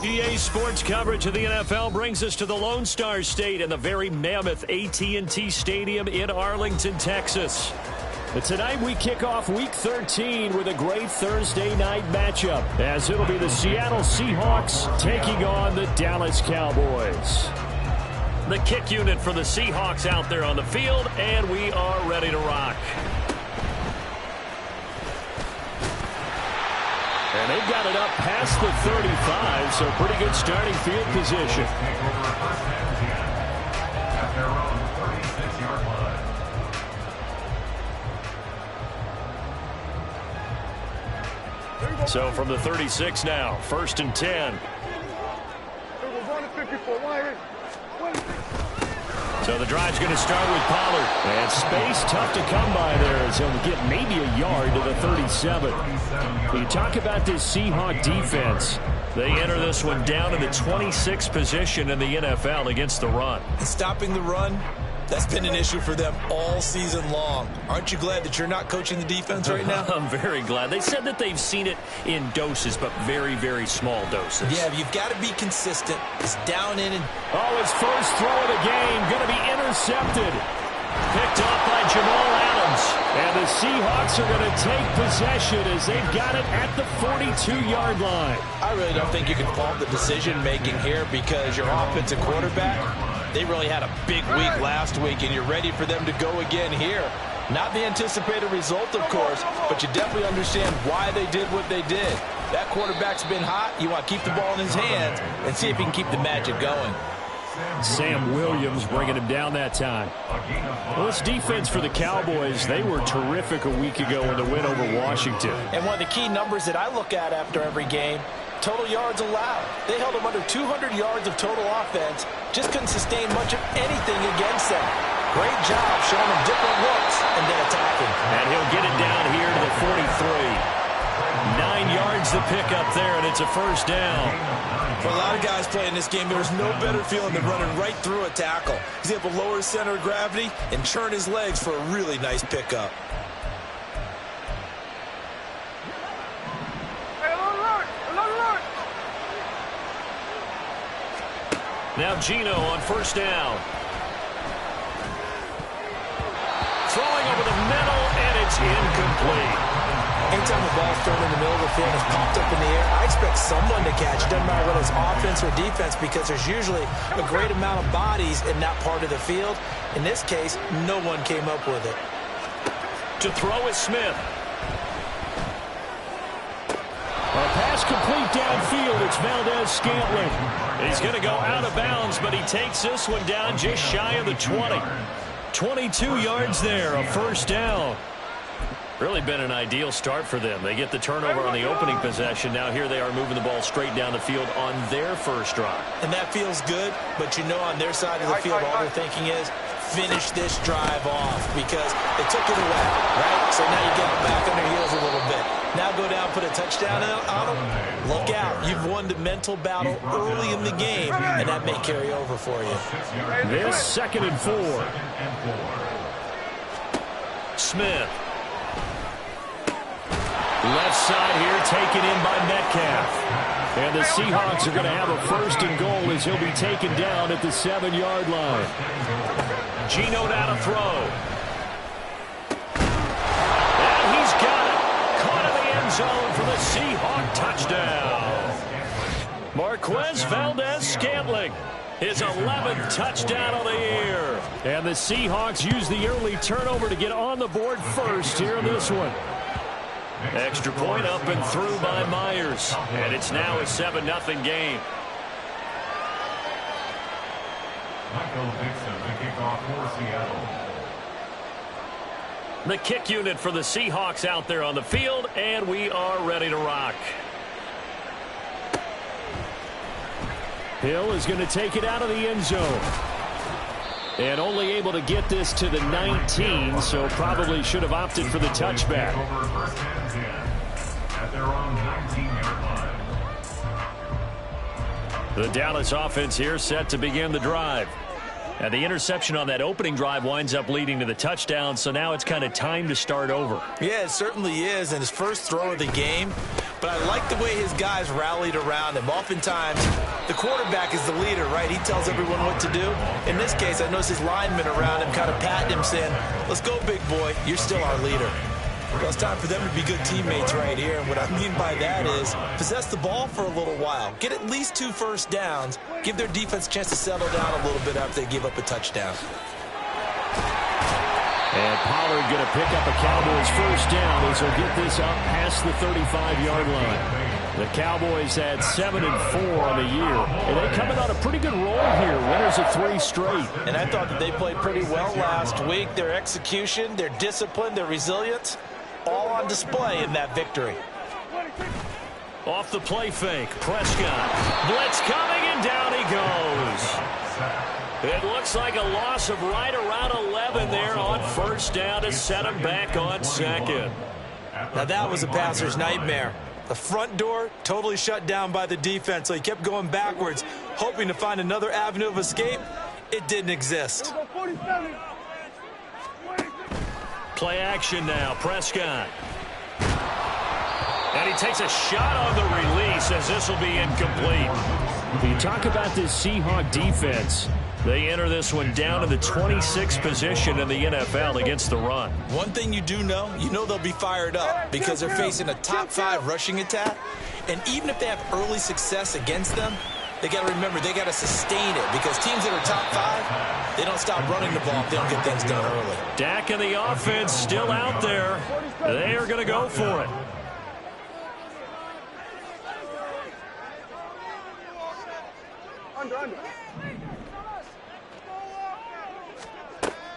EA Sports coverage of the NFL brings us to the Lone Star State and the very mammoth AT&T Stadium in Arlington, Texas. But tonight we kick off Week 13 with a great Thursday night matchup, as it'll be the Seattle Seahawks taking on the Dallas Cowboys. The kick unit for the Seahawks out there on the field, and we are ready to rock. And they've got it up past the 35, so pretty good starting field position. So from the 36 now, 1st and 10. So the drive's going to start with Pollard. And space tough to come by there as he'll get maybe a yard to the 37. When you talk about this Seahawk defense, they enter this one down in the 26th position in the NFL against the run. Stopping the run, that's been an issue for them all season long. Aren't you glad that you're not coaching the defense right now? I'm very glad. They said that they've seen it in doses, but very, very small doses. Yeah, you've got to be consistent. It's down in and... Oh, his first throw of the game going to be intercepted. Picked up by Jamal Adams. And the Seahawks are going to take possession as they've got it at the 42-yard line. I really don't think you can fault the decision-making here because your offensive quarterback, they really had a big week last week, and you're ready for them to go again here. Not the anticipated result, of course, but you definitely understand why they did what they did. That quarterback's been hot. You want to keep the ball in his hands and see if he can keep the magic going. Sam Williams bringing him down that time. Well, this defense for the Cowboys, they were terrific a week ago in the win over Washington. And one of the key numbers that I look at after every game, total yards allowed. They held them under 200 yards of total offense. Just couldn't sustain much of anything against them. Great job showing them different looks and then attacking. And he'll get it down here to the 43. 9 yards to pick up there, and it's a first down. For a lot of guys playing this game, there's no better feeling than running right through a tackle. He's able to lower his center of gravity and churn his legs for a really nice pickup. Now Gino on first down. Throwing over the middle, and it's incomplete. Anytime the ball's thrown in the middle of the field and is popped up in the air, I expect someone to catch. It doesn't matter whether it's offense or defense because there's usually a great amount of bodies in that part of the field. In this case, no one came up with it. To throw is Smith. A pass complete downfield. It's Valdez-Scantling. He's going to go out of bounds, but he takes this one down just shy of the 20. 22 yards there, a first down. Really been an ideal start for them. They get the turnover on the opening possession. Now here they are moving the ball straight down the field on their first drive. And that feels good, but you know on their side of the field all they're thinking is finish this drive off because they took it away, right? So now you get them back on their heels a little bit. Now go down, put a touchdown on them. Look out. You've won the mental battle early in the game, and that may carry over for you. This 2nd and 4. Smith. Left side here taken in by Metcalf. And the Seahawks are going to have a 1st and goal as he'll be taken down at the 7-yard line. Gino now to throw. And he's got it. Caught in the end zone for the Seahawk touchdown. Marquez Valdez-Scantling. His 11th touchdown of the year. And the Seahawks use the early turnover to get on the board first here in this one. Extra point up and through by Myers. And it's now a 7-0 game. The kick unit for the Seahawks out there on the field, and we are ready to rock. Hill is going to take it out of the end zone. And only able to get this to the 19, so probably should have opted for the touchback. The Dallas offense here set to begin the drive. And the interception on that opening drive winds up leading to the touchdown, so now it's kind of time to start over. Yeah, it certainly is, and his first throw of the game. But I like the way his guys rallied around him. Oftentimes, the quarterback is the leader, right? He tells everyone what to do. In this case, I noticed his linemen around him kind of patting him, saying, let's go, big boy. You're still our leader. Well, it's time for them to be good teammates right here. And what I mean by that is possess the ball for a little while. Get at least 2 first downs. Give their defense a chance to settle down a little bit after they give up a touchdown. And Pollard going to pick up a Cowboys first down as he'll get this up past the 35-yard line. The Cowboys had 7-4 on the year, and they coming on a pretty good roll here. Winners of 3 straight. And I thought that they played pretty well last week. Their execution, their discipline, their resilience, all on display in that victory. Off the play fake, Prescott. Blitz coming, and down he goes. It looks like a loss of right around 11 there on first down to set him back on second. Now that was a passer's nightmare. The front door totally shut down by the defense, so he kept going backwards, hoping to find another avenue of escape. It didn't exist. Play action now, Prescott. And he takes a shot on the release as this will be incomplete. You talk about this Seahawk defense. They enter this one down to the 26th position in the NFL against the run. One thing you do know, they'll be fired up because they're facing a top 5 rushing attack. And even if they have early success against them, they got to remember they got to sustain it because teams that are top 5, they don't stop running the ball if they don't get things done early. Dak and the offense still out there. They are going to go for it.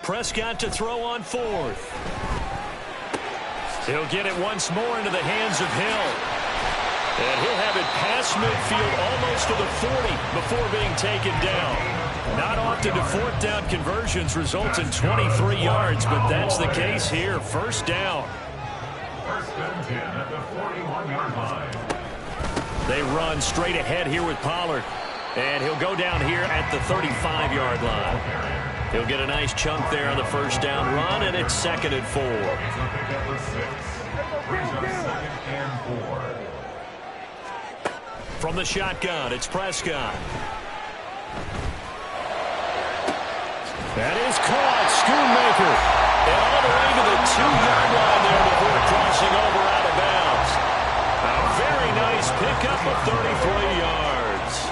Prescott to throw on 4th. He'll get it once more into the hands of Hill. And he'll have it past midfield almost to the 40 before being taken down. Not often do 4th down conversions result in 23 yards, but that's the case here. First down. They run straight ahead here with Pollard. And he'll go down here at the 35-yard line. He'll get a nice chunk there on the first down run, and it's 2nd and 4. From the shotgun, it's Prescott. That is caught. Schoonmaker. And all the way to the 2-yard line there before crossing over out of bounds. A very nice pickup of 33 yards.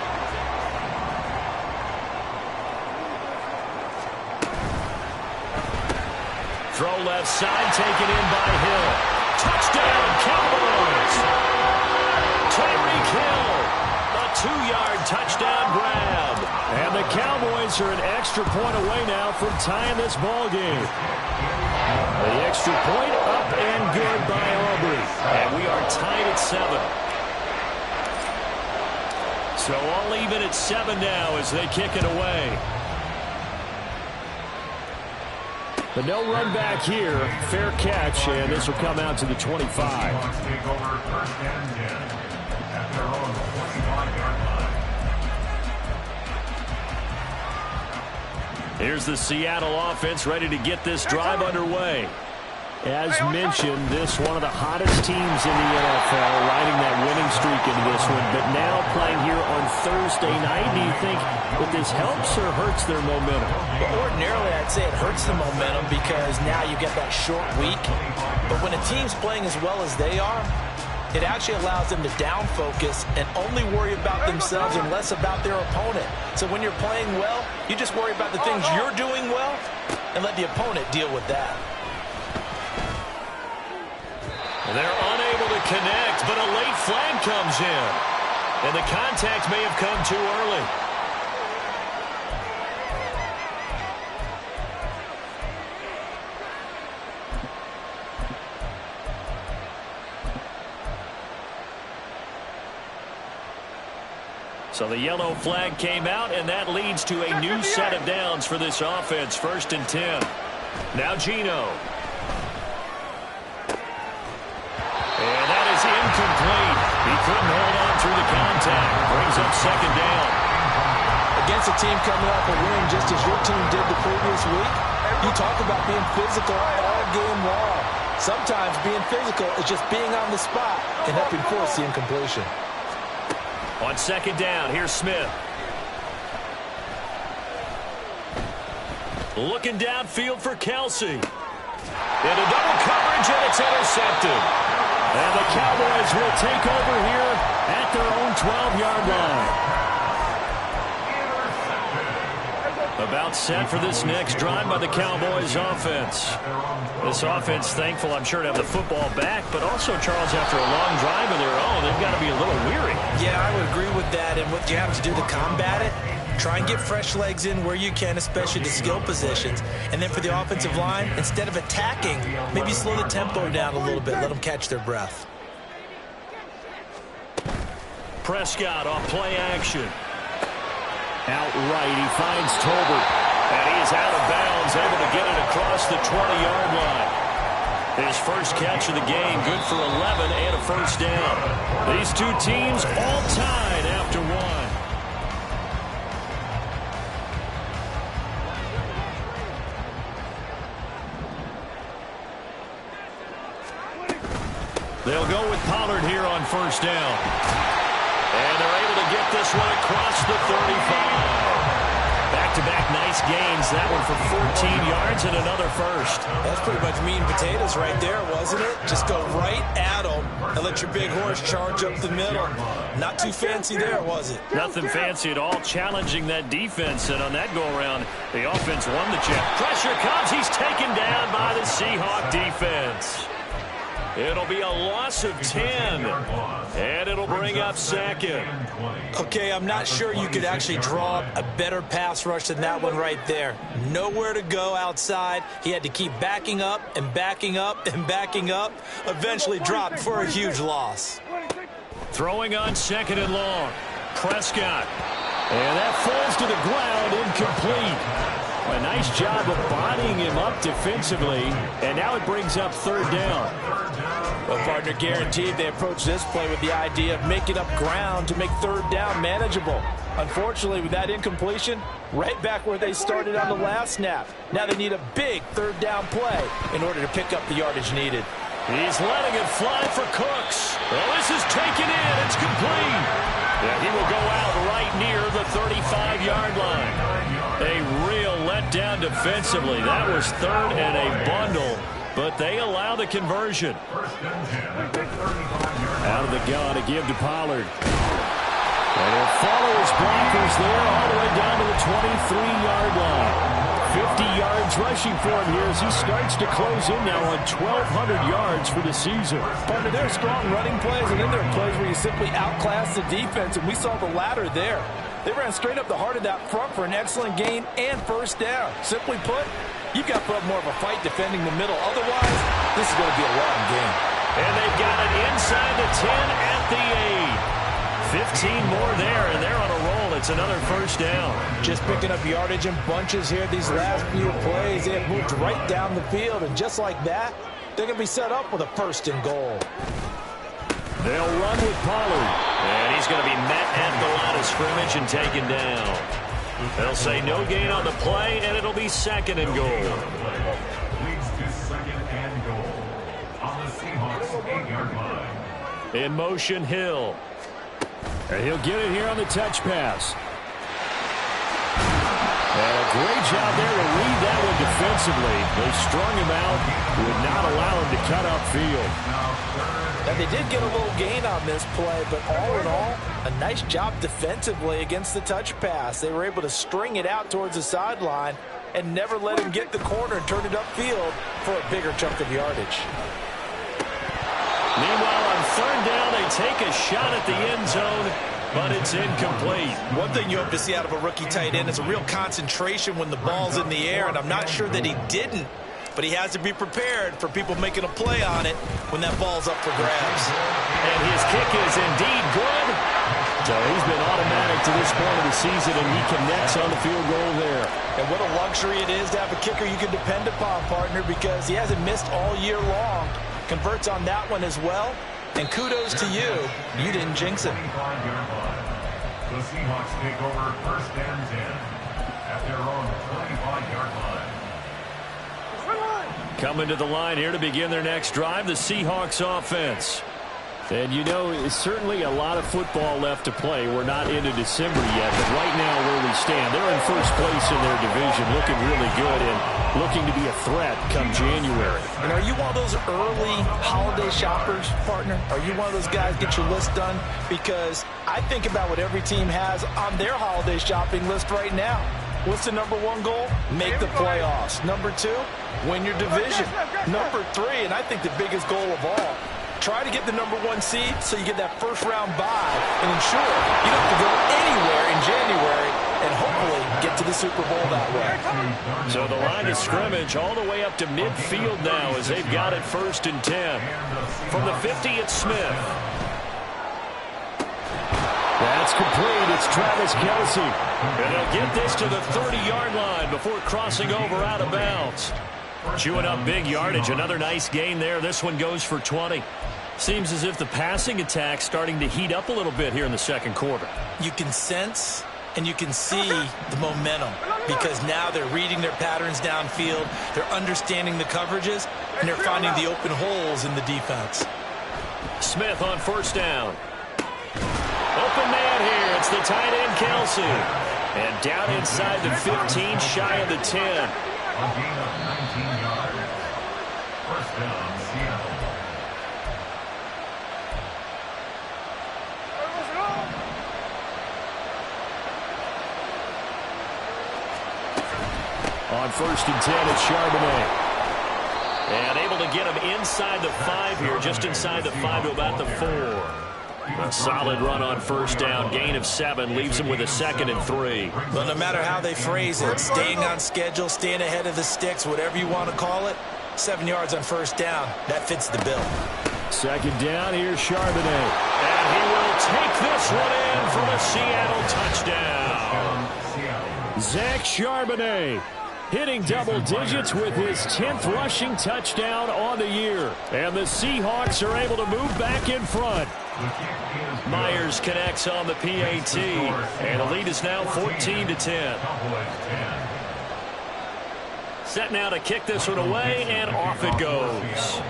Throw left side, taken in by Hill. Touchdown, Cowboys! Tyreek Hill, a 2-yard touchdown grab. And the Cowboys are an extra point away now from tying this ball game. The extra point up and good by Aubrey. And we are tied at 7. So all even at 7 now as they kick it away. But no run back here. Fair catch, and this will come out to the 25. Here's the Seattle offense ready to get this drive underway. As mentioned, this one of the hottest teams in the NFL, riding that winning streak into this one, but now playing here on Thursday night. Do you think that this helps or hurts their momentum? Well, ordinarily, I'd say it hurts the momentum because now you get that short week. But when a team's playing as well as they are, it actually allows them to down focus and only worry about themselves and less about their opponent. So when you're playing well, you just worry about the things you're doing well and let the opponent deal with that. They're unable to connect, but a late flag comes in. And the contact may have come too early. So the yellow flag came out, and that leads to a new set of downs for this offense. 1st and 10. Now Geno. And that is incomplete. He couldn't hold on through the contact. Brings up 2nd down. Against a team coming off a win just as your team did the previous week, you talk about being physical all game long. Sometimes being physical is just being on the spot and helping force the incompletion. On second down, here's Smith. Looking downfield for Kelsey. Into double coverage, and it's intercepted. And the Cowboys will take over here at their own 12-yard line. About set for this next drive by the Cowboys offense. This offense, thankful, I'm sure, to have the football back, but also, Charles, after a long drive of their own, they've got to be a little weary. Yeah, I would agree with that, and what you have to do to combat it, try and get fresh legs in where you can, especially the skill positions. And then for the offensive line, instead of attacking, maybe slow the tempo down a little bit, let them catch their breath. Prescott off play action. Outright, he finds Tolbert, and he is out of bounds, able to get it across the 20-yard line. His first catch of the game, good for 11 and a first down. These two teams all tied after one. They'll go with Pollard here on first down. And they're able to get this one across the 35. Back-to-back nice gains. That one for 14 yards and another first. That's pretty much meat and potatoes right there, wasn't it? Just go right at them and let your big horse charge up the middle. Not too fancy there, was it? Nothing fancy at all. Challenging that defense. And on that go-around, the offense won the check. Pressure comes. He's taken down by the Seahawk defense. It'll be a loss of 10, and it'll bring up second. Okay, I'm not sure you could actually draw a better pass rush than that one right there. Nowhere to go outside. He had to keep backing up and backing up and backing up. Eventually dropped for a huge loss. Throwing on second and long. Prescott. And that falls to the ground, incomplete. A nice job of bodying him up defensively, and now it brings up third down. Well, partner, guaranteed they approach this play with the idea of making up ground to make third down manageable. Unfortunately, with that incompletion, right back where they started on the last snap. Now they need a big third down play in order to pick up the yardage needed. He's letting it fly for Cooks. Well, this is taken in. It's complete. Yeah, he will go out right near the 35-yard line. A real letdown defensively. That was third and a bundle, but they allow the conversion. Out of the gun to give to Pollard. And he'll follow his blockers there all the way down to the 23-yard line. 50 yards rushing for him here as he starts to close in now on 1,200 yards for the season. Partner, there are strong running plays, and then there are plays where you simply outclass the defense, and we saw the latter there. They ran straight up the heart of that front for an excellent gain and first down. Simply put, you've got to put up more of a fight defending the middle. Otherwise, this is going to be a long game. And they've got it inside the 10 at the 8. 15 more there, and they're on a roll. It's another first down. Just picking up yardage in bunches here these last few plays. They have moved right down the field, and just like that, they're going to be set up with a first and goal. They'll run with Pollard, and he's going to be met at the line of scrimmage and taken down. They'll say no gain on the play, and it'll be second and goal. Leads to second and goal on the Seahawks 8-yard line. In motion, Hill. And he'll get it here on the touch pass. And a great job there to read that one defensively. They strung him out, would not allow him to cut upfield. And they did get a little gain on this play, but all in all, a nice job defensively against the touch pass. They were able to string it out towards the sideline and never let him get the corner and turn it upfield for a bigger chunk of yardage. Meanwhile, on third down, they take a shot at the end zone, but it's incomplete. One thing you hope to see out of a rookie tight end is a real concentration when the ball's in the air, and I'm not sure that he didn't, but he has to be prepared for people making a play on it when that ball's up for grabs. And his kick is indeed good. So he's been automatic to this point of the season, and he connects on the field goal there. And what a luxury it is to have a kicker you can depend upon, partner, because he hasn't missed all year long. Converts on that one as well. And kudos to you. You didn't jinx him. The Seahawks take over first and 10 at their own 25-yard line. Coming to the line here to begin their next drive, the Seahawks offense. And you know, it's certainly a lot of football left to play. We're not into December yet, but right now where we stand, they're in first place in their division, looking really good and looking to be a threat come January. And are you one of those early holiday shoppers, partner? Are you one of those guys get your list done? Because I think about what every team has on their holiday shopping list right now. What's the number one goal? Make the playoffs. Number two, win your division. Number three, and I think the biggest goal of all, try to get the number one seed so you get that first round bye and ensure you don't have to go anywhere in January and hopefully get to the Super Bowl that way. So the line of scrimmage all the way up to midfield now as they've got it first and 10. From the 50, it's Smith. That's complete. It's Travis Kelce. And they'll get this to the 30-yard line before crossing over out of bounds. Chewing up big yardage. Another nice gain there. This one goes for 20. Seems as if the passing attack's starting to heat up a little bit here in the second quarter. You can sense and you can see the momentum because now they're reading their patterns downfield. They're understanding the coverages, and they're finding the open holes in the defense. Smith on first down. Open man here. It's the tight end, Kelce. And down inside the 15, shy of the 10. A gain of 19 yards. First down, Seattle. On first and 10, it's Charbonnet. And able to get him inside the 5 here, just inside the 5 to about the 4. A solid run on first down. Gain of 7 leaves him with a 2nd and 3. But no matter how they phrase it, staying on schedule, staying ahead of the sticks, whatever you want to call it, 7 yards on first down, that fits the bill. Second down, here's Charbonnet. And he will take this one in for the Seattle touchdown. Zach Charbonnet hitting double digits with his 10th rushing touchdown on the year. And the Seahawks are able to move back in front. Myers connects on the PAT. And the lead is now 14-10. Set now to kick this one away, and off it goes.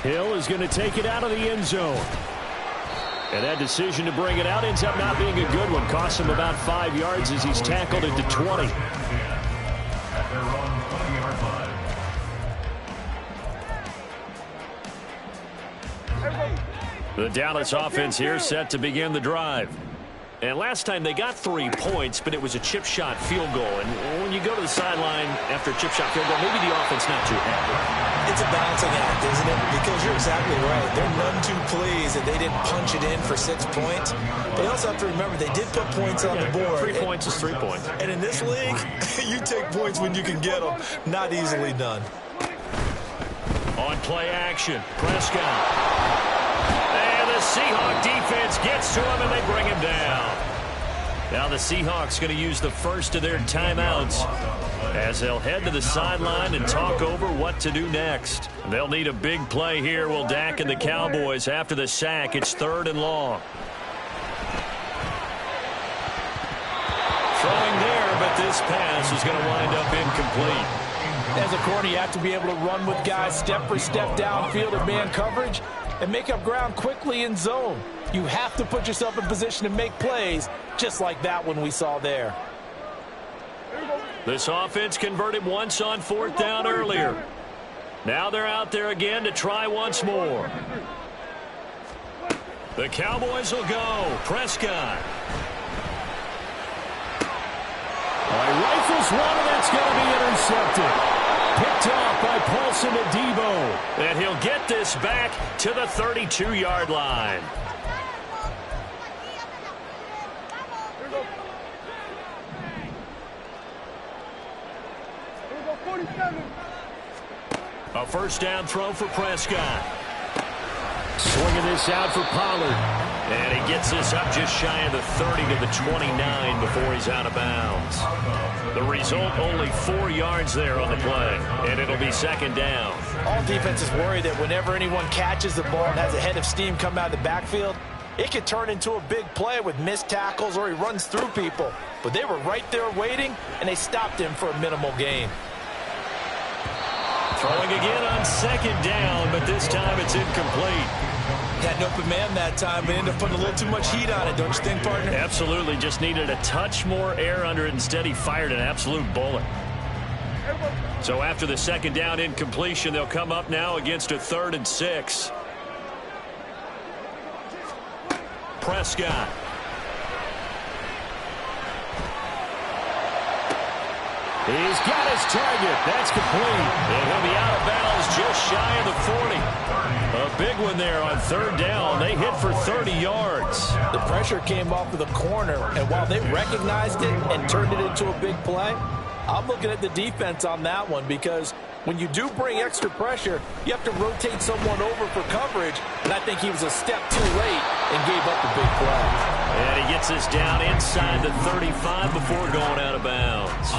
Hill is going to take it out of the end zone. And that decision to bring it out ends up not being a good one. Costs him about 5 yards as he's tackled into 20. The Dallas offense here set to begin the drive. And last time they got 3 points, but it was a chip shot field goal. And when you go to the sideline after a chip shot field goal, maybe the offense not too happy. It's a balancing act, isn't it? Because you're exactly right. They're none too pleased that they didn't punch it in for 6 points. But you also have to remember they did put points on the board. 3 points is 3 points. And in this league, you take points when you can get them. Not easily done. On play action, Prescott. And the Seahawk defense gets to him, and they bring him down. Now the Seahawks going to use the first of their timeouts as they'll head to the sideline and talk over what to do next. They'll need a big play here, will Dak and the Cowboys. After the sack, it's 3rd and long. Throwing there, but this pass is going to wind up incomplete. As a corner, you have to be able to run with guys step for step downfield in man coverage and make up ground quickly in zone. You have to put yourself in position to make plays, just like that one we saw there. This offense converted once on 4th down earlier. Now they're out there again to try once more. The Cowboys will go. Prescott. Rifles one, and that's going to be intercepted. Picked off by Paulson Adebo. And he'll get this back to the 32-yard line. A first down throw for Prescott. Swinging this out for Pollard. And he gets this up just shy of the 30 to the 29 before he's out of bounds. The result, only 4 yards there on the play. And it'll be second down. All defenses worry that whenever anyone catches the ball and has a head of steam come out of the backfield, it could turn into a big play with missed tackles or he runs through people. But they were right there waiting, and they stopped him for a minimal gain. Throwing again on second down, but this time it's incomplete. Had an open man that time, but ended up putting a little too much heat on it, don't you think, partner? Absolutely. Just needed a touch more air under it. Instead, he fired an absolute bullet. So after the second down incompletion, they'll come up now against a 3rd and 6. Prescott. He's got his target. That's complete. And he'll be out of bounds just shy of the 40. A big one there on 3rd down. They hit for 30 yards. The pressure came off of the corner, and while they recognized it and turned it into a big play, I'm looking at the defense on that one because when you do bring extra pressure, you have to rotate someone over for coverage, and I think he was a step too late and gave up the big play. And he gets this down inside the 35 before going out of bounds.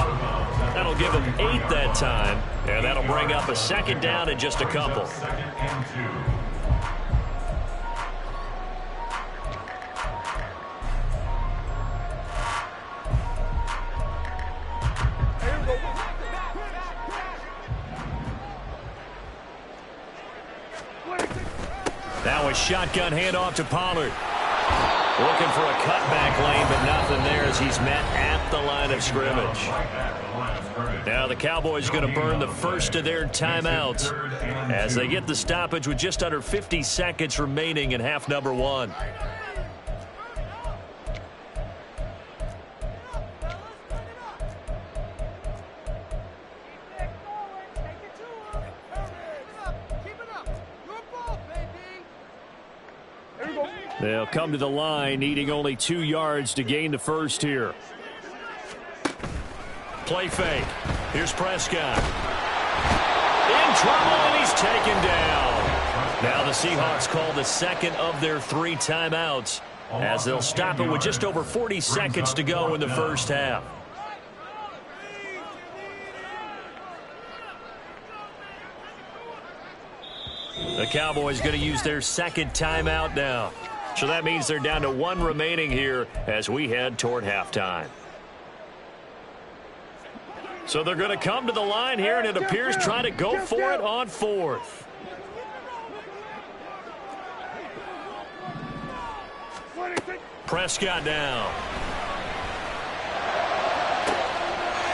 That'll give him 8 that time, and that'll bring up a second down and just a couple. Now a shotgun handoff to Pollard. Looking for a cutback lane, but nothing there as he's met at the line of scrimmage. Now the Cowboys going to burn the first of their timeouts as they get the stoppage with just under 50 seconds remaining in half number 1. They'll come to the line, needing only 2 yards to gain the first here. Play fake. Here's Prescott. In trouble, and he's taken down. Now the Seahawks call the second of their 3 timeouts as they'll stop it with just over 40 seconds to go in the first half. The Cowboys going to use their second timeout now. So that means they're down to 1 remaining here as we head toward halftime. So they're going to come to the line here, and it appears trying to go for it on 4th. Prescott down.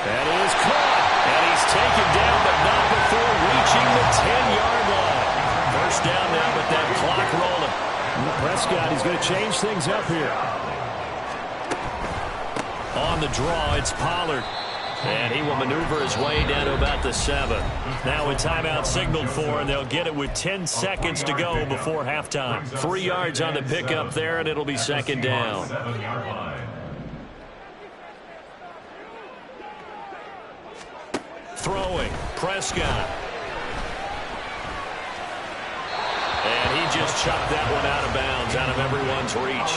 That is caught, and he's taken down, but not before reaching the 10-yard line. First down now with that clock rolling. Prescott, he's going to change things up here. On the draw, it's Pollard. And he will maneuver his way down to about the 7. Now a timeout signaled for, and they'll get it with 10 seconds to go before halftime. 3 yards on the pickup there, and it'll be second down. Throwing, Prescott. And he just chucked that one out of bounds, out of everyone's reach.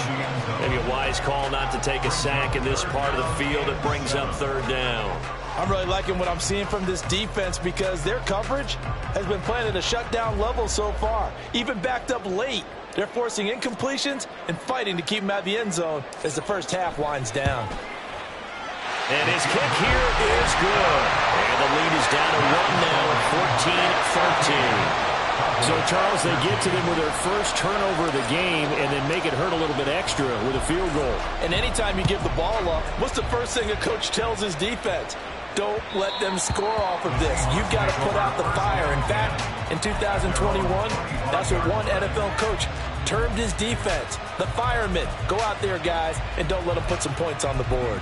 Maybe a wise call not to take a sack in this part of the field. It brings up 3rd down. I'm really liking what I'm seeing from this defense because their coverage has been playing at a shutdown level so far. Even backed up late, they're forcing incompletions and fighting to keep them out of the end zone as the first half winds down. And his kick here is good. And the lead is down to 1 now at 14-13. So, Charles, they get to them with their first turnover of the game and then make it hurt a little bit extra with a field goal. And anytime you give the ball up, what's the first thing a coach tells his defense? Don't let them score off of this. You've got to put out the fire. In fact, in 2021, that's what one NFL coach termed his defense. The firemen. Go out there, guys, and don't let them put some points on the board.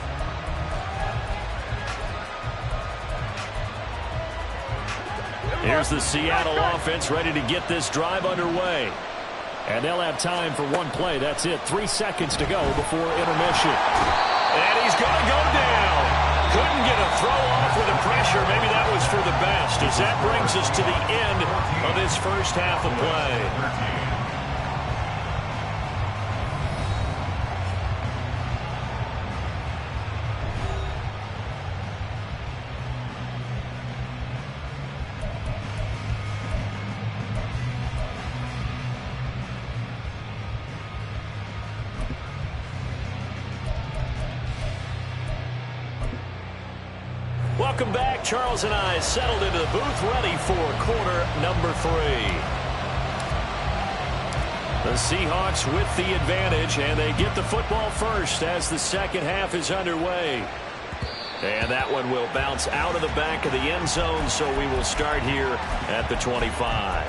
Here's the Seattle offense ready to get this drive underway. And they'll have time for one play. That's it. 3 seconds to go before intermission. And he's going to go down. Couldn't get a throw off with the pressure. Maybe that was for the best, as that brings us to the end of this first half of play. Welcome back. Charles and I settled into the booth, ready for quarter number 3. The Seahawks with the advantage, and they get the football first as the second half is underway. And that one will bounce out of the back of the end zone, so we will start here at the 25.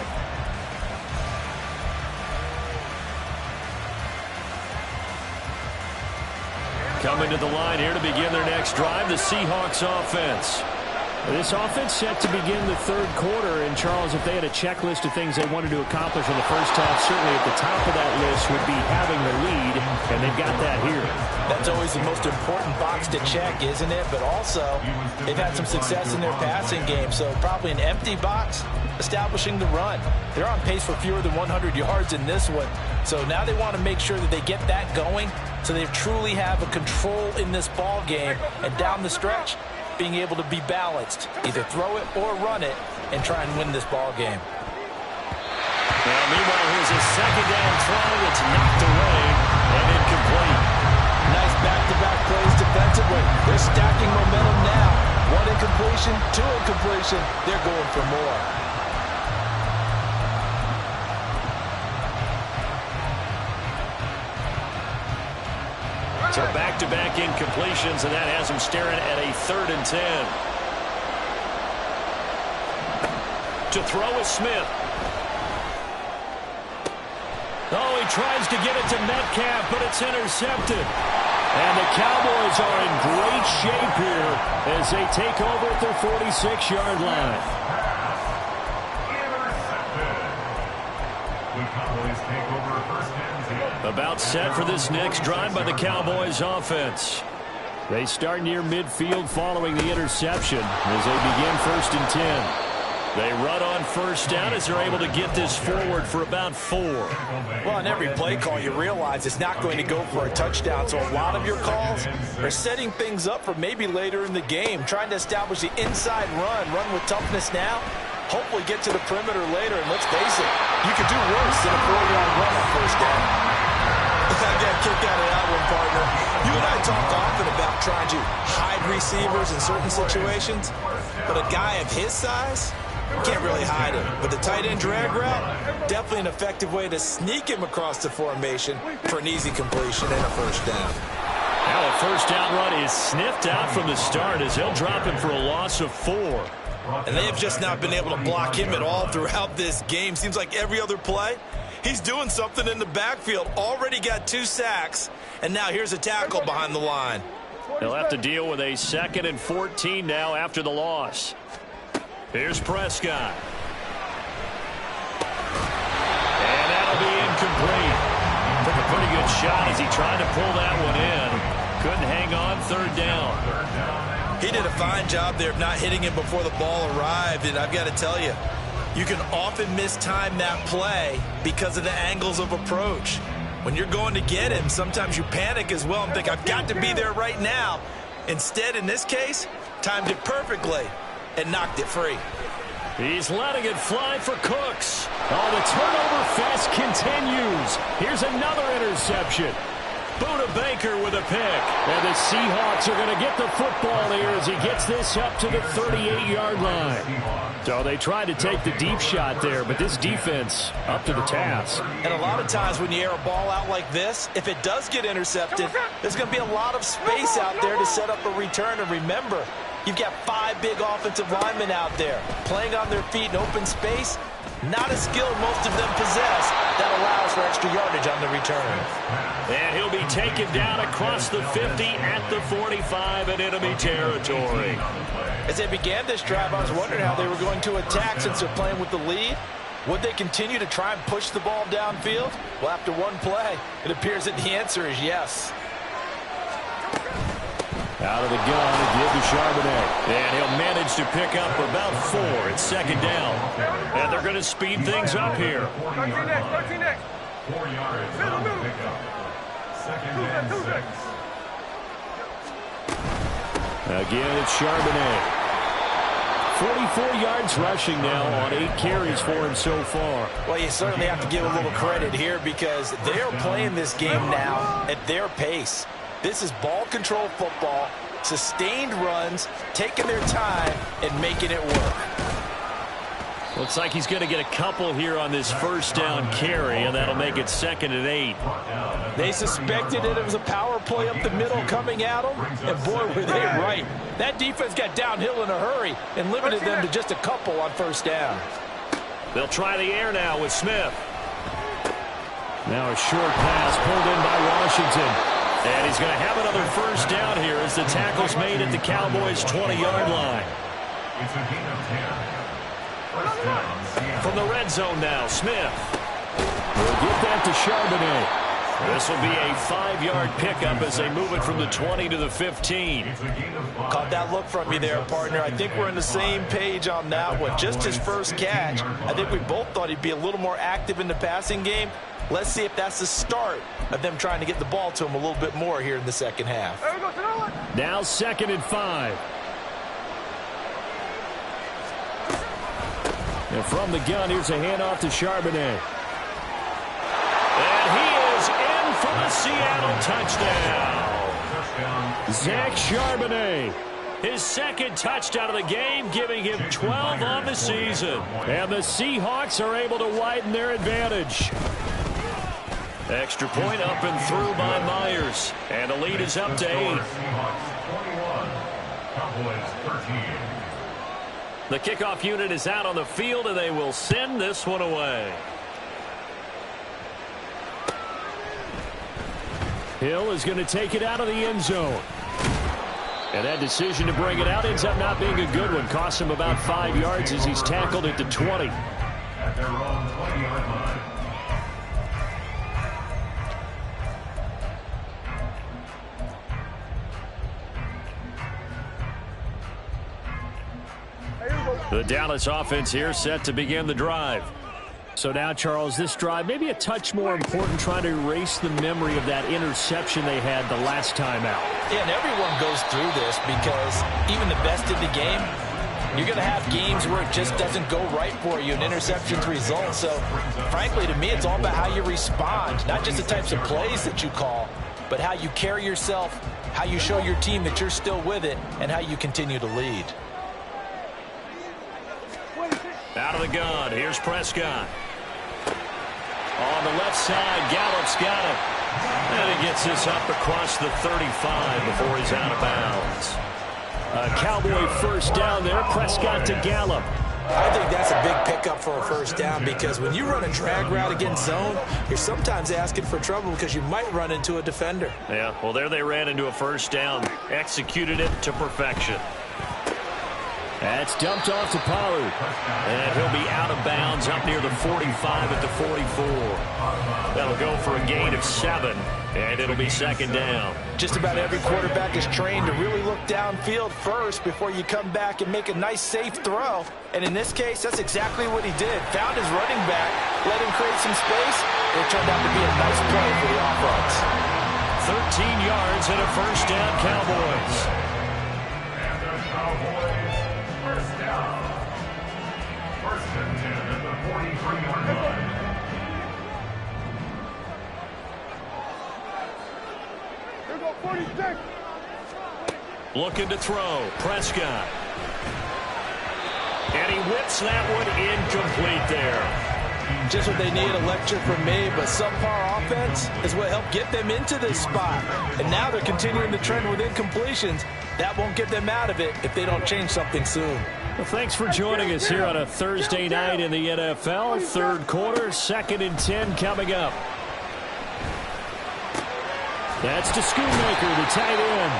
Coming to the line here to begin their next drive, the Seahawks offense. This offense set to begin the third quarter, and Charles, if they had a checklist of things they wanted to accomplish in the first half, certainly at the top of that list would be having the lead, and they've got that here. That's always the most important box to check, isn't it? But also, they've had some success in their passing game, so probably an empty box establishing the run. They're on pace for fewer than 100 yards in this one, so now they want to make sure that they get that going so they truly have a control in this ball game, and down the stretch, being able to be balanced, either throw it or run it, and try and win this ball game. Well, meanwhile, here's a second down throw. It's knocked away and incomplete. Nice back-to-back plays defensively. They're stacking momentum now. 1 incompletion, 2 incompletion. They're going for more. So back-to-back incompletions, and that has him staring at a 3rd and 10. To throw is Smith. Oh, he tries to get it to Metcalf, but it's intercepted. And the Cowboys are in great shape here as they take over at their 46-yard line. The Cowboys take over first and 10. About set for this next drive by the Cowboys offense. They start near midfield following the interception as they begin 1st and 10. They run on first down as they're able to get this forward for about 4. Well, on every play call, you realize it's not going to go for a touchdown, so a lot of your calls are setting things up for maybe later in the game, trying to establish the inside run with toughness now, hopefully get to the perimeter later, and let's face it, you could do worse than a 4-yard run on first down. I got a kick out of that one, partner. You and I talk often about trying to hide receivers in certain situations, but a guy of his size can't really hide him. But the tight end drag route, definitely an effective way to sneak him across the formation for an easy completion and a first down. Now a first down run is sniffed out from the start as they'll drop him for a loss of 4. And they have just not been able to block him at all throughout this game. Seems like every other play, he's doing something in the backfield. Already got 2 sacks, and now here's a tackle behind the line. They'll have to deal with a 2nd and 14 now after the loss. Here's Prescott. And that'll be incomplete. Took a pretty good shot as he tried to pull that one in. Couldn't hang on 3rd down. He did a fine job there of not hitting him before the ball arrived, and I've got to tell you, you can often mistime that play because of the angles of approach. When you're going to get him, sometimes you panic as well and think, I've got to be there right now. Instead, in this case, timed it perfectly and knocked it free. He's letting it fly for Cooks. Oh, the turnover fest continues. Here's another interception. Buda Baker with a pick. And the Seahawks are going to get the football here as he gets this up to the 38-yard line. So they tried to take the deep shot there, but this defense up to the task. And a lot of times when you air a ball out like this, if it does get intercepted, there's going to be a lot of space out there to set up a return. And remember, you've got 5 big offensive linemen out there playing on their feet in open space. Not a skill most of them possess that allows for extra yardage on the return. And he'll be taken down across the 50 at the 45 in enemy territory. As they began this drive, I was wondering how they were going to attack since they're playing with the lead. Would they continue to try and push the ball downfield? Well, after one play, it appears that the answer is yes. Out of the gun to give to Charbonnet. And he'll manage to pick up about 4. It's 2nd down. And they're going to speed things up here. 13 next. 4 yards on the pickup. 2nd and 6. Again, it's Charbonnet. 44 yards rushing now on 8 carries for him so far. Well, you certainly have to give a little credit here because they are playing this game now at their pace. This is ball control football. sustained runs, taking their time, and making it work. Looks like he's going to get a couple here on this first down carry, and that'll make it 2nd and 8. They suspected it was a power play up the middle coming at them, and boy, were they right. That defense got downhill in a hurry and limited them to just a couple on first down. They'll try the air now with Smith. Now a short pass pulled in by Washington. And he's going to have another first down here as the tackle's made at the Cowboys' 20-yard line. It's a gain of 10. First down, Seattle. From the red zone now, Smith will get that to Charbonnet. This will be a 5-yard pickup as they move it from the 20 to the 15. Caught that look from you there, partner. I think we're on the same page on that one. Just his first catch. I think we both thought he'd be a little more active in the passing game. Let's see if that's the start of them trying to get the ball to him a little bit more here in the second half. Now 2nd and 5. And from the gun, here's a handoff to Charbonnet. And he is in for the Seattle touchdown. Zach Charbonnet, his 2nd touchdown of the game, giving him 12 on the season. And the Seahawks are able to widen their advantage. Extra point up and through by Myers. And the lead is up to 8. The kickoff unit is out on the field, and they will send this one away. Hill is going to take it out of the end zone. And that decision to bring it out ends up not being a good one. Costs him about 5 yards as he's tackled at the 20. At their own 20-yard line. The Dallas offense here set to begin the drive. So now, Charles, this drive maybe a touch more important, trying to erase the memory of that interception they had the last time out. Yeah, and everyone goes through this because even the best in the game, you're going to have games where it just doesn't go right for you and interceptions result. So, frankly, to me, it's all about how you respond, not just the types of plays that you call, but how you carry yourself, how you show your team that you're still with it, and how you continue to lead. Out of the gun, here's Prescott. On the left side, Gallup's got it. And he gets this up across the 35 before he's out of bounds. A Cowboy first down there, Prescott to Gallup. I think that's a big pickup for a first down because when you run a drag route against zone, you're sometimes asking for trouble because you might run into a defender. Yeah, well, there they ran into a first down. Executed it to perfection. That's dumped off to Pollard. And he'll be out of bounds up near the 45 at the 44. That'll go for a gain of 7, and it'll be second down. Just about every quarterback is trained to really look downfield first before you come back and make a nice, safe throw. And in this case, that's exactly what he did. Found his running back, let him create some space, and it turned out to be a nice play for the offense. 13 yards and a first down, Cowboys. And the Cowboys first down. First and 10 at the 43-yard line. Here we go, 46. Looking to throw. Prescott. And he whips that one incomplete there. Just what they need, a lecture from me, but subpar offense is what helped get them into this spot. And now they're continuing the trend with incompletions. That won't get them out of it if they don't change something soon. Well, thanks for joining us here on a Thursday night in the NFL. Third quarter, 2nd and 10 coming up. That's to Schoonmaker, the tight end.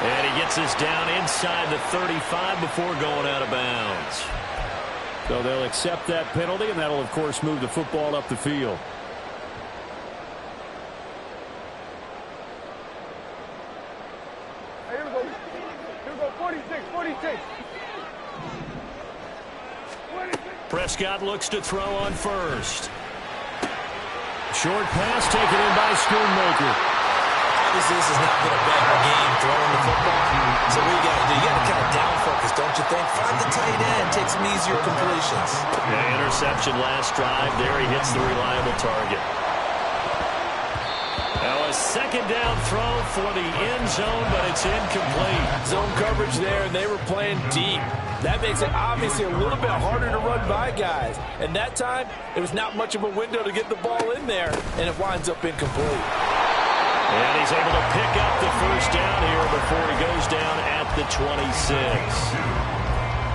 And he gets us down inside the 35 before going out of bounds. So they'll accept that penalty, and that'll, of course, move the football up the field. Here we go. Here we go, 46, 46. Prescott looks to throw on first. Short pass taken in by Schoonmaker. Obviously, this has not been a bad game throwing the football. So what you got to do, you got to kind of down focus, don't you think? Find the tight end, take some easier completions. Yeah, interception last drive. There he hits the reliable target. Now a second down throw for the end zone, but it's incomplete. Zone coverage there, and they were playing deep. That makes it obviously a little bit harder to run by guys. And that time, there was not much of a window to get the ball in there, and it winds up incomplete. And he's able to pick up the first down here before he goes down at the 26.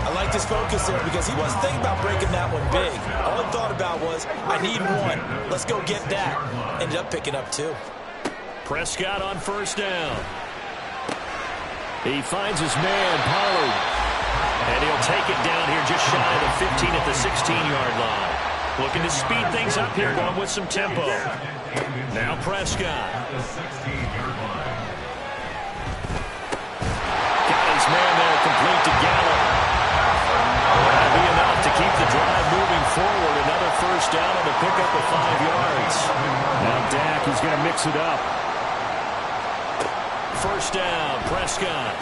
I liked his focus there because he wasn't thinking about breaking that one big. All he thought about was, I need one. Let's go get that. Ended up picking up two. Prescott on first down. He finds his man, Pollard. And he'll take it down here just shy of the 15 at the 16-yard line. Looking to speed things up here, going with some tempo. Now Prescott. Got his man there, complete to Gallup. That'll be enough to keep the drive moving forward. Another first down on the pickup of 5 yards. Now Dak is going to mix it up. First down, Prescott.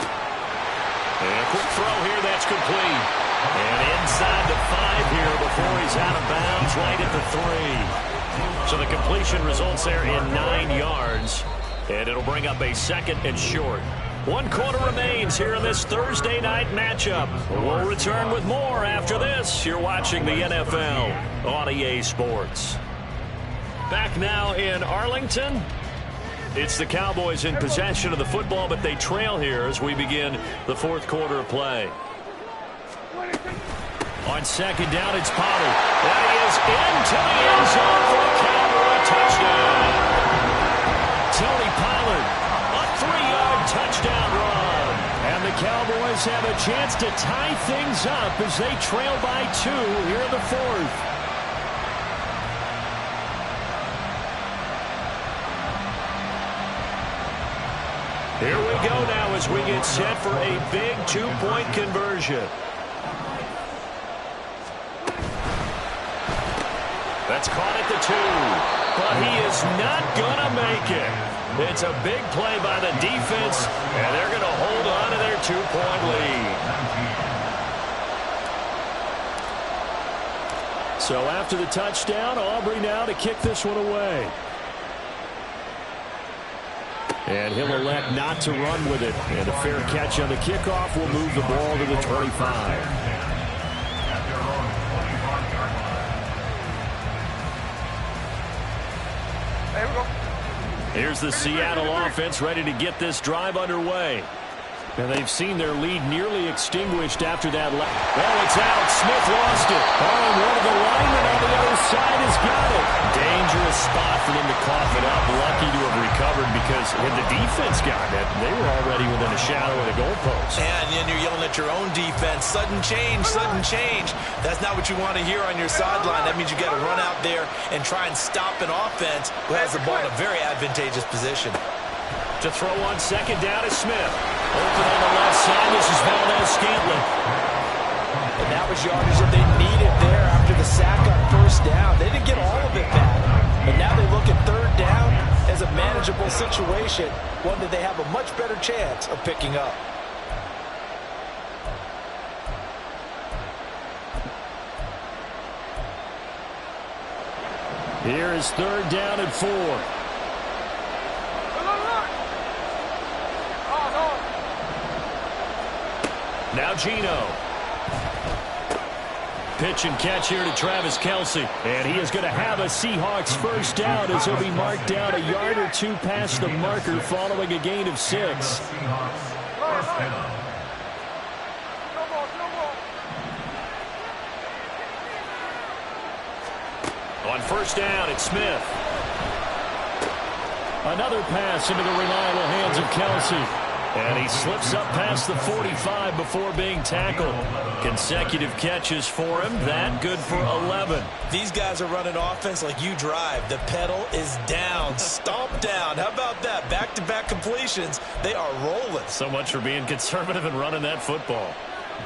And a quick throw here, that's complete. And inside the 5 here before he's out of bounds, right at the 3. So the completion results there in 9 yards. And it'll bring up a second and short. 1 quarter remains here in this Thursday night matchup. We'll return with more after this. You're watching the NFL on EA Sports. Back now in Arlington. It's the Cowboys in possession of the football, but they trail here as we begin the 4th quarter of play. On second down, it's Pollard. That is into the end zone for a Cowboy touchdown. Tony Pollard, a 3-yard touchdown run. And the Cowboys have a chance to tie things up as they trail by 2 here in the 4th. Here we go now as we get set for a big 2-point conversion. That's caught at the 2, but he is not going to make it. It's a big play by the defense, and they're going to hold on to their 2-point lead. So after the touchdown, Aubrey now to kick this one away. And he'll elect not to run with it. And a fair catch on the kickoff will move the ball to the 25. Here's the Seattle offense ready to get this drive underway. And they've seen their lead nearly extinguished after that. Well, it's out. Smith lost it. Oh, and one of the linemen on the other side has got it. Dangerous spot for them to cough it up. Lucky to have recovered because had the defense gotten it, they were already within a shadow of the goalpost. And then you're yelling at your own defense. Sudden change, sudden change. That's not what you want to hear on your sideline. That means you got to run out there and try and stop an offense who has the ball in a very advantageous position. To throw on second down is Smith. Open on the left side. This is Valdez-Scantling. And that was yardage that they needed there after the sack on first down. They didn't get all of it back. But now they look at third down as a manageable situation, one that they have a much better chance of picking up. Here is third down and 4. Now Geno. Pitch and catch here to Travis Kelce. And he is going to have a Seahawks first down as he'll be marked down a yard or 2 past the marker following a gain of 6. On first down, it's Smith. Another pass into the reliable hands of Kelce. And he slips up past the 45 before being tackled. Consecutive catches for him. That good for 11. These guys are running offense like you drive. The pedal is down. Stomp down. How about that? Back-to-back completions. They are rolling. So much for being conservative and running that football.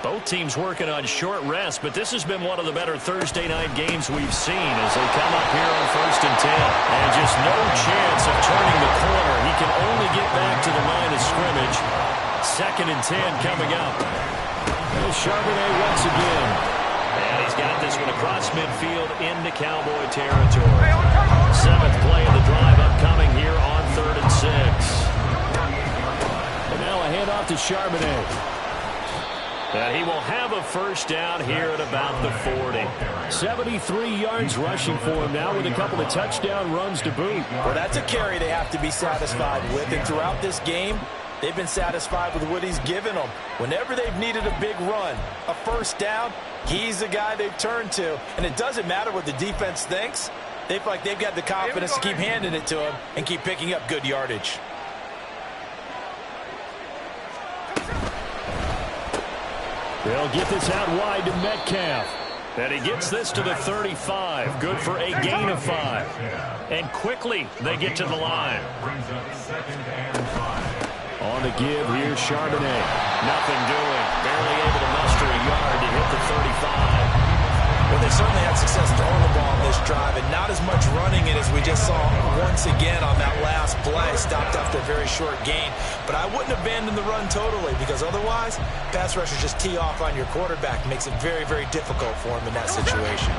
Both teams working on short rest, but this has been one of the better Thursday night games we've seen as they come up here on first and 10. And just no chance of turning the corner. He can only get back to the line of scrimmage. Second and 10 coming up. There's Charbonnet once again. And he's got this one across midfield into Cowboy territory. 7th play of the drive upcoming here on 3rd and 6. And now a handoff to Charbonnet. And he will have a first down here at about the 40. 73 yards rushing for him now with a couple of touchdown runs to boot. Well, that's a carry they have to be satisfied with. And throughout this game, they've been satisfied with what he's given them. Whenever they've needed a big run, a first down, he's the guy they've turned to. And it doesn't matter what the defense thinks. They feel like they've got the confidence to keep handing it to him and keep picking up good yardage. They'll get this out wide to Metcalf. And he gets this to the 35. Good for a gain of 5. And quickly they get to the line. On the give, here's Charbonnet. Nothing doing. Barely able to muster a yard to hit the 35. Well, they certainly had success throwing the ball on this drive, and not as much running it as we just saw once again on that last play. Stopped after a very short gain. But I wouldn't abandon the run totally, because otherwise, pass rushers just tee off on your quarterback. Makes it very, very difficult for him in that situation.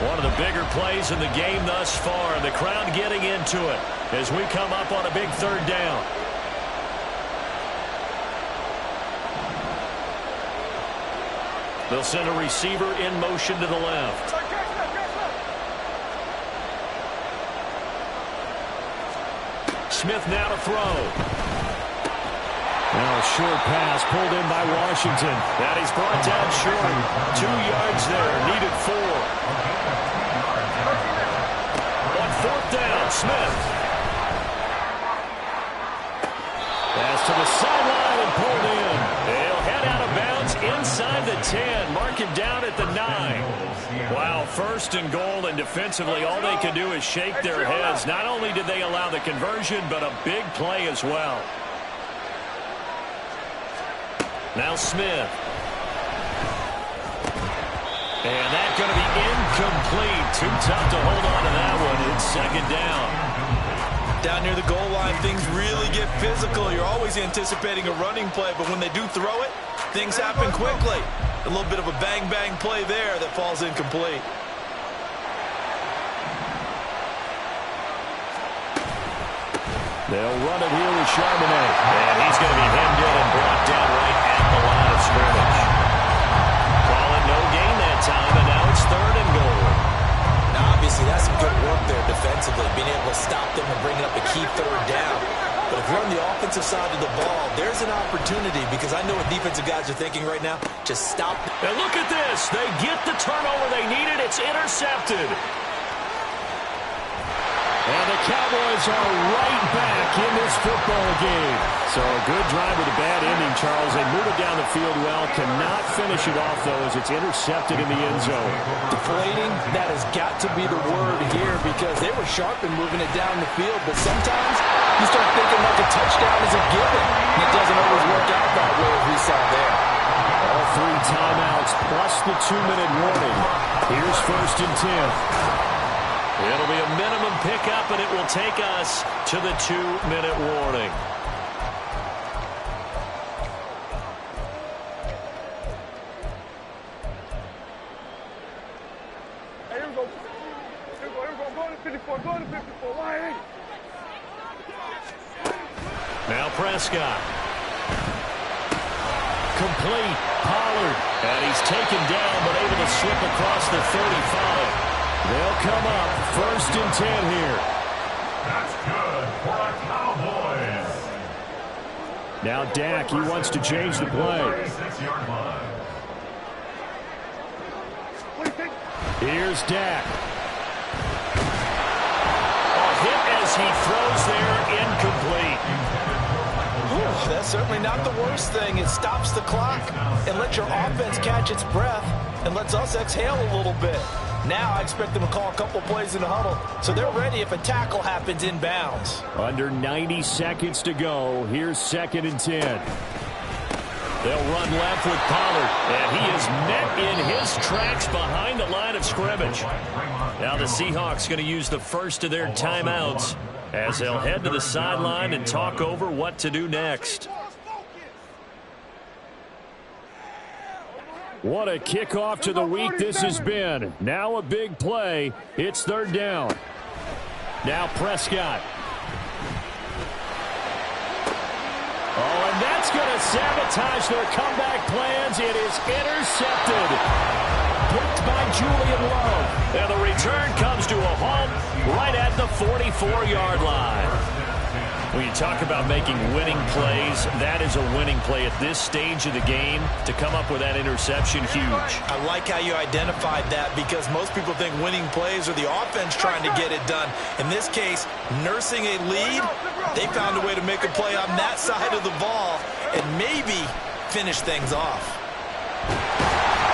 One of the bigger plays in the game thus far, and the crowd getting into it as we come up on a big 3rd down. They'll send a receiver in motion to the left. Smith now to throw. Now a short pass pulled in by Washington. And he's brought down short. 2 yards there. Needed 4. On 4th down, Smith. Pass to the sideline and pulled in. They'll head out of bounds inside the 10. Mark him down at the 9. Wow, 1st and goal, and defensively all they can do is shake their heads. Not only did they allow the conversion, but a big play as well. Now Smith. And that's going to be incomplete. Too tough to hold on to that one. It's 2nd down. Down near the goal line, things really get physical. You're always anticipating a running play, but when they do throw it, things happen quickly. A little bit of a bang-bang play there that falls incomplete. They'll run it here with Charbonnet. And he's going to be hemmed in and brought down right at the line of scrimmage. Calling no gain that time, and now it's 3rd and goal. Now, obviously, that's some good work there defensively, being able to stop them and bringing up a key 3rd down. But if you're on the offensive side of the ball, there's an opportunity, because I know what defensive guys are thinking right now. Just stop. And look at this. They get the turnover they needed. It's intercepted. And the Cowboys are right back in this football game. So a good drive with a bad ending, Charles. They move it down the field well. Cannot finish it off, though, as it's intercepted in the end zone. Deflating, that has got to be the word here, because they were sharp in moving it down the field. But sometimes you start thinking like a touchdown is a given. And it doesn't always work out that way, as we saw there. All 3 timeouts plus the 2-minute warning. Here's 1st and 10. It'll be a minimum pickup, and it will take us to the 2-minute warning. Hey, here we go. Here we go. Here we go. Go to 54. Go to 54. Why? Now Prescott. Complete. Pollard. And he's taken down, but able to slip across the 35. They'll come up 1st and 10 here. That's good for the Cowboys. Now Dak, he wants to change the play. 36-yard line. Here's Dak. A hit as he throws there, incomplete. Whew, that's certainly not the worst thing. It stops the clock and lets your offense catch its breath and lets us exhale a little bit. Now I expect them to call a couple plays in the huddle, so they're ready if a tackle happens inbounds. Under 90 seconds to go. Here's 2nd and 10. They'll run left with Pollard, and he is met in his tracks behind the line of scrimmage. Now the Seahawks going to use the first of their timeouts as they'll head to the sideline and talk over what to do next. What a kickoff to the week this has been. Now a big play. It's third down. Now Prescott. Oh, and that's going to sabotage their comeback plans. It is intercepted. Picked by Julian Love. And the return comes to a halt right at the 44-yard line. When you talk about making winning plays, that is a winning play at this stage of the game. To come up with that interception, huge. I like how you identified that because most people think winning plays are the offense trying to get it done. In this case, nursing a lead, they found a way to make a play on that side of the ball and maybe finish things off.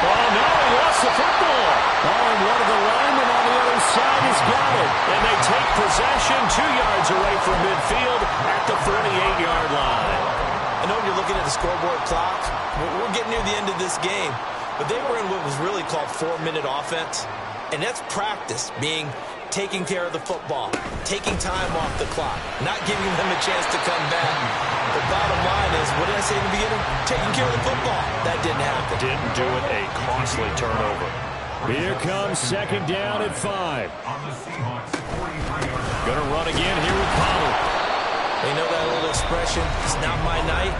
Oh, no, he lost the football. Oh, and one of the linemen on the other side has got it. And they take possession 2 yards away from midfield at the 48-yard line. I know when you're looking at the scoreboard clock, we're getting near the end of this game, but they were in what was really called 4-minute offense. And that's practice, being taking care of the football, taking time off the clock, not giving them a chance to come back. The bottom line is, what did I say in the beginning? Taking care of the football. That didn't happen. Didn't do it. A costly turnover. Here comes second down at 5. Gonna run again here with Pollard. You know that little expression, it's not my night?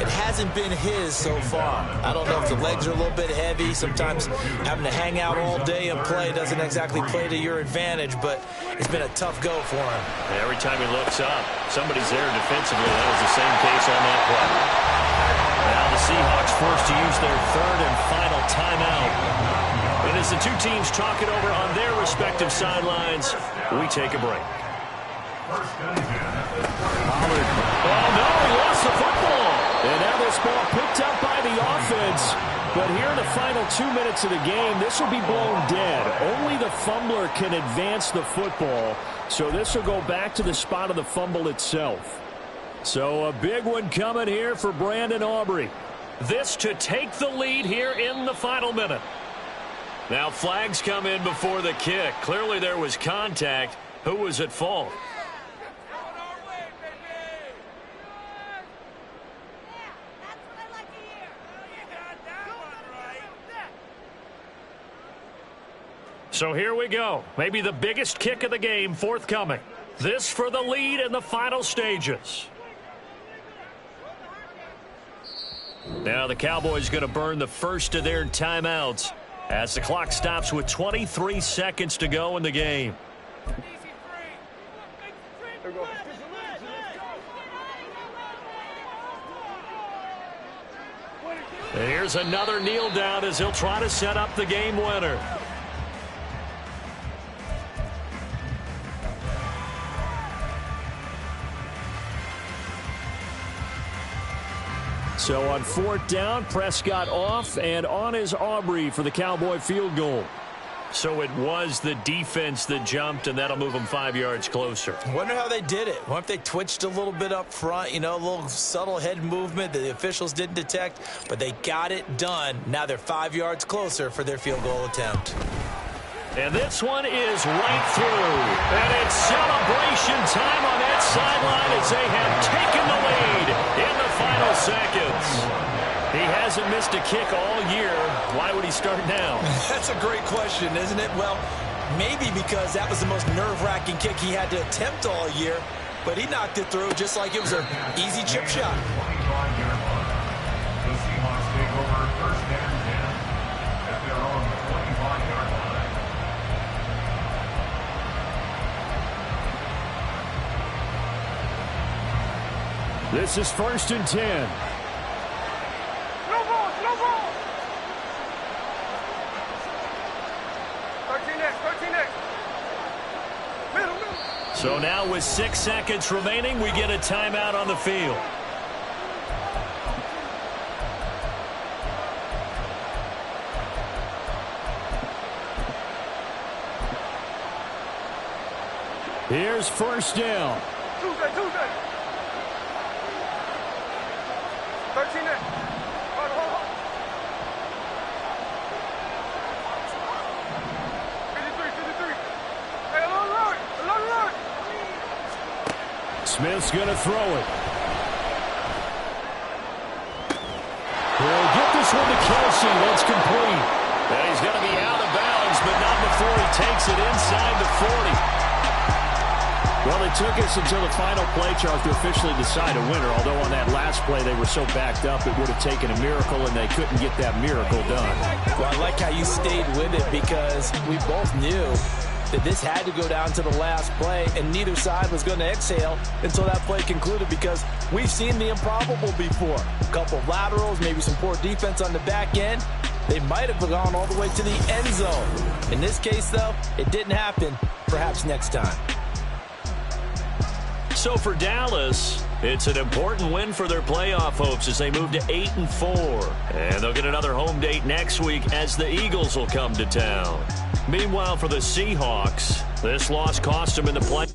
It hasn't been his so far. I don't know if the legs are a little bit heavy. Sometimes having to hang out all day and play doesn't exactly play to your advantage, but it's been a tough go for him. And every time he looks up, somebody's there defensively. That was the same case on that play. Now the Seahawks forced to use their third and final timeout. And as the two teams talk it over on their respective sidelines, we take a break. Pollard. Oh, no, he lost the football. And now this ball picked up by the offense. But here in the final 2 minutes of the game, this will be blown dead. Only the fumbler can advance the football. So this will go back to the spot of the fumble itself. So a big one coming here for Brandon Aubrey. This to take the lead here in the final minute. Now flags come in before the kick. Clearly there was contact. Who was at fault? So here we go. Maybe the biggest kick of the game forthcoming. This for the lead in the final stages. Now the Cowboys going to burn the first of their timeouts as the clock stops with 23 seconds to go in the game. Here's another kneel down as he'll try to set up the game winner. So on fourth down, Prescott off, and on is Aubrey for the Cowboy field goal. So it was the defense that jumped, and that'll move them 5 yards closer. I wonder how they did it. Wonder if they twitched a little bit up front, you know, a little subtle head movement that the officials didn't detect, but they got it done. Now they're 5 yards closer for their field goal attempt. And this one is right through. And it's celebration time on that sideline as they have taken the lead in the final seconds. He hasn't missed a kick all year. Why would he start now? That's a great question, isn't it? Well, maybe because that was the most nerve-wracking kick he had to attempt all year, but he knocked it through just like it was an easy chip shot. The Seahawks take over first and 10 at their own 25-yard line. This is first and 10. No ball, no ball. 13X. Middle. So now with 6 seconds remaining, we get a timeout on the field. Here's first down. Tuesday. 13X. Hold on. 53. Hey, alert. Smith's going to throw it. He'll get the this one to Kelsey. That's complete. And he's going to be out of bounds, but not before he takes it inside the 40. Well, it took us until the final play, Charles, to officially decide a winner. Although on that last play they were so backed up, it would have taken a miracle, and they couldn't get that miracle done. Well, I like how you stayed with it, because we both knew that this had to go down to the last play, and neither side was going to exhale until that play concluded, because we've seen the improbable before. A couple of laterals, maybe some poor defense on the back end. They might have gone all the way to the end zone. In this case, though, it didn't happen. Perhaps next time. So for Dallas, it's an important win for their playoff hopes as they move to 8-4. And they'll get another home date next week as the Eagles will come to town. Meanwhile, for the Seahawks, this loss cost them in the play.